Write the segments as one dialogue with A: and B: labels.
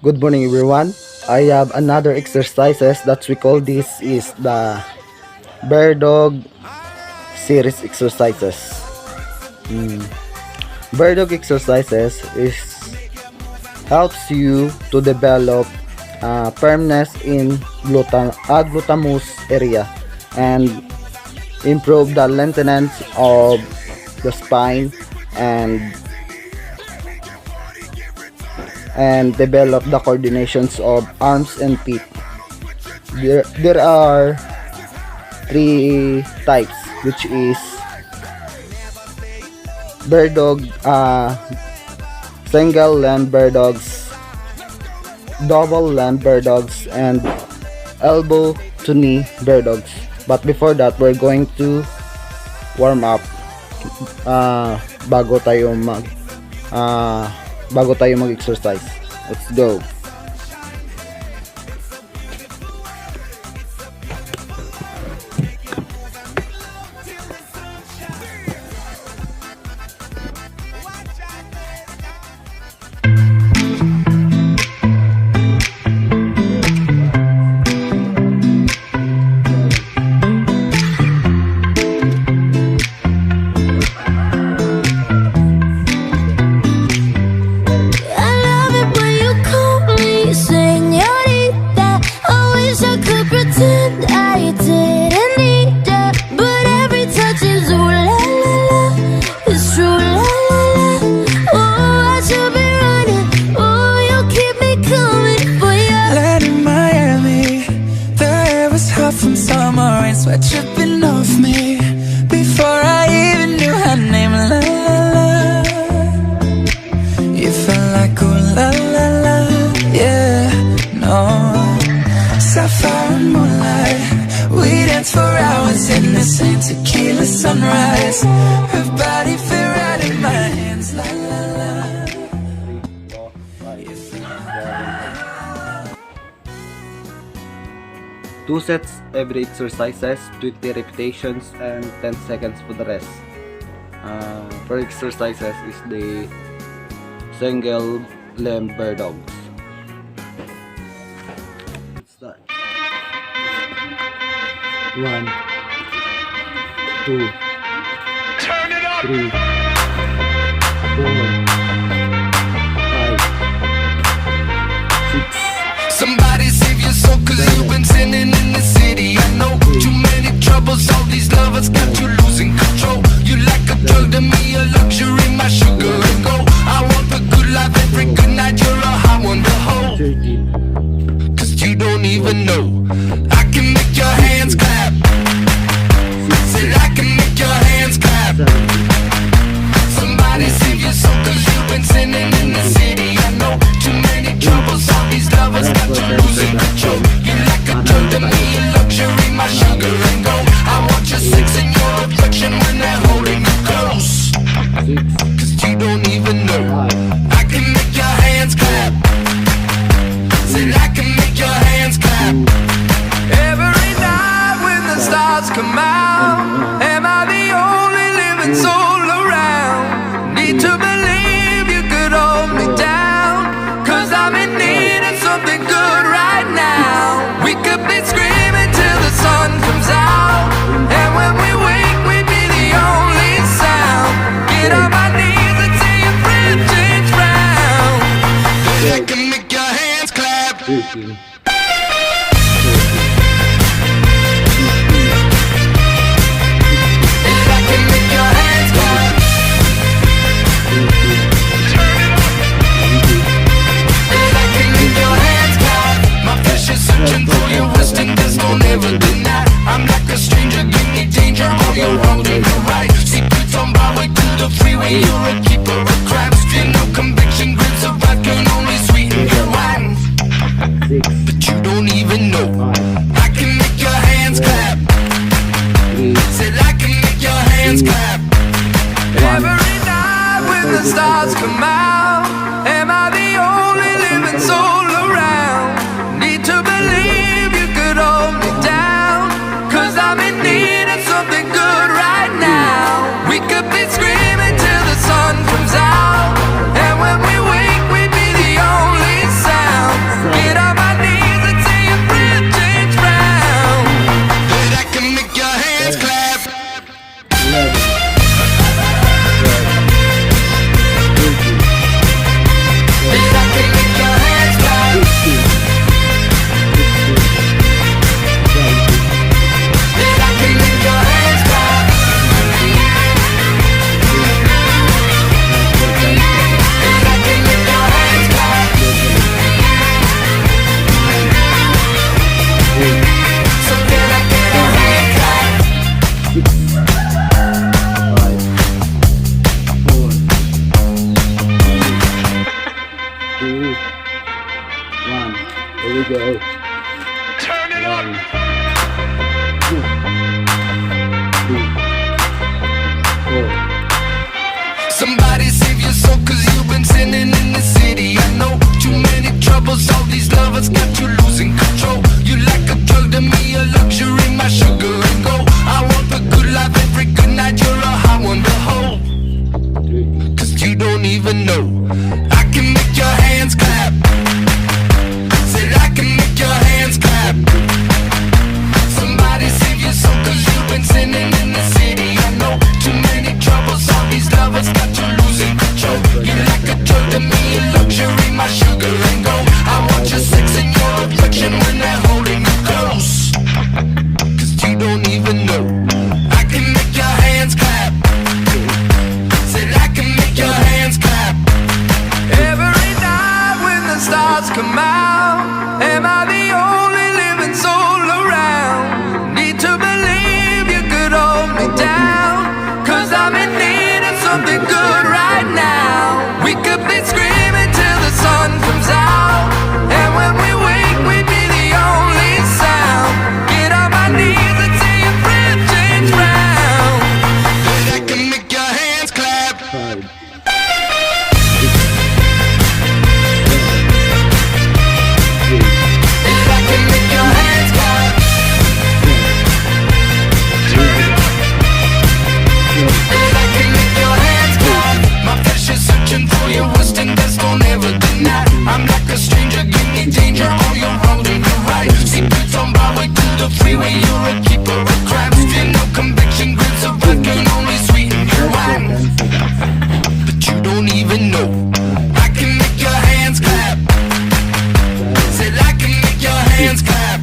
A: Good morning everyone. I have another exercises that we call this is the bear dog series exercises. Bear dog exercises is helps you to develop firmness in gluteus area and improve the lengthenance of the spine and develop the coordinations of arms and feet. There are three types, which is bear dog, single limb bear dogs, double limb bear dogs, and elbow to knee bear dogs. But before that, we're going to warm up bago tayo mag-exercise. Let's go.
B: Sweat dripping off me before I even knew her name. La la la, you felt like ooh la la la, yeah, no. Sapphire and moonlight, we danced for hours in the same tequila sunrise. Her body fit right in my hands. La la la.
A: Two sets every exercises, 20 repetitions and 10 seconds for the rest. For exercises is the single limb bear dogs. Let's start. 1, 2, 3, 4, 5, 6.
B: Somebody save your soul, cause you've been sinning in the city. I know too many troubles, all these lovers got you losing control. You like a drug to me, a luxury, my sugar and gold. I want the good life every good night, you're a hot one to hold.
A: 13.
B: Cause you don't even know I can make your hands clap. Said I can make your hands clap. Somebody save your soul, cause you've been sinning in the city. I know too many troubles, all these lovers got you losing control. You like a drug to me, a luxury, my sugar and gold. I want your sex and your affection when they're holding you close. Cause you don't even know I can make your hands clap. Said I can make your hands clap. Every night when the stars come out, am I the only living soul around? Need to believe you could hold me down, cause I'm in need of something good right now. We could be screaming till the sun comes out, and when we wake we'd be the only sound. Get on my knees and say your friend change round. I can make your hands clap.
A: 13.
B: Never deny, I'm like a stranger, give me danger, all you're wrong to the right. Secrets on my way to the freeway, you're a keeper of crime. Still no conviction, grips of vodka can only sweeten your wine. But you don't even know I can make your hands clap. Said I can make your hands clap. Every night when the stars come out, am I the only living soul around? Need to believe you could hold me down, cause I'm in need of something good right now. We could be screaming till the sun comes out, and when we wake we'd be the only sound.
A: we go.
B: Turn it up.
A: 1, 2, 3, 4.
B: Somebody save your soul, cause you've been sinning in the city. I know too many troubles, all these lovers got you losing control. You like a drug to me, a luxury, my sugar and gold. I want the good life every good night, you're a high one to hold. Cause you don't even know, I can make your hands clap. Said I can make your hands clap. Somebody save your soul, cause you've been sinning in the city. I know too many troubles, all these lovers got you losing control. You like a drug to me, a luxury, my sugar and gold. I want your sex and your affection when they're holding you close. Cause you don't even know, I can make your hands clap. Said I can make your hands clap. Every night when the stars come out, am I the only living soul around? Need to believe you could hold me down, cause I'm in need of something good right now. We could be screaming till the sun comes out, and when we wake we'd be the only sound. Get on my knees and see your breath change round. And I can make your hands clap.
A: 5.
B: And I can make your hands clap. And I can make your hands clap. My flesh is searching for your worst and best, don't ever deny. I'm like a stranger, give me danger, all you're wrong and you're right. Secrets on Broadway to the freeway, you're a keeper of crime. Still no conviction, grips of blood can only sweeten your wine. But you don't even know, I can make your hands clap. Said I can make your hands clap.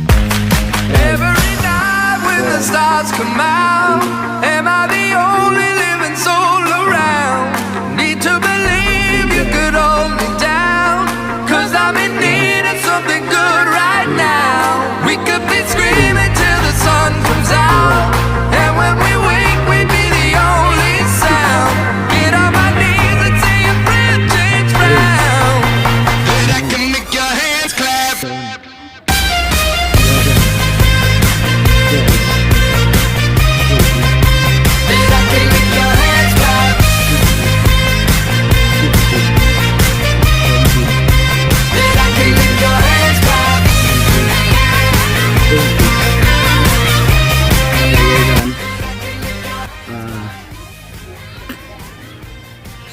B: Every night when the stars come out, am I the only living soul around? Need to believe you could hold me down, cause I'm in need of something good right now. We could be screaming till the sun comes out, and when we wake we'd be the only sound. Get on my knees and see your breath change round. And I can make your hands clap.
A: 10, 11, 12.
B: And I can make your hands clap. And I can make your hands clap.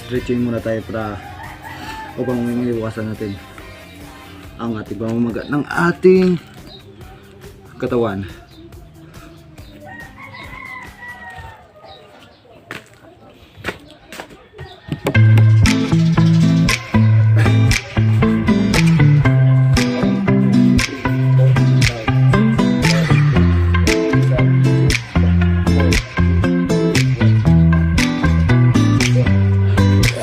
A: Stretching muna tayo para upang maiwasan natin ang ating pamamaga ng ating katawan.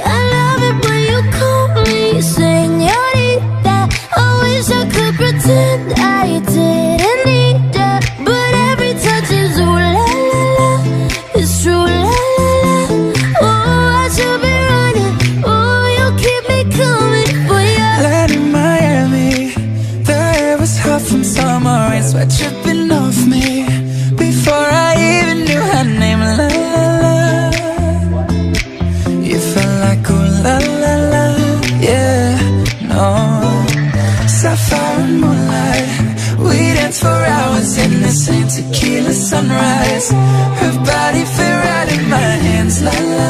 C: I love it when you call me señorita. I wish I could pretend I didn't need ya, but every touch is ooh la la la. It's true la la la. Oh, I should be running. Oh, you keep me coming for ya.
D: Land in Miami, the air was hot from summer rain, sweat dripping off me before I even knew her name. La la la, you felt like ooh la la la, yeah, no. Sapphire and moonlight, we danced for hours in the same tequila sunrise. Her body fit right in my hands, la la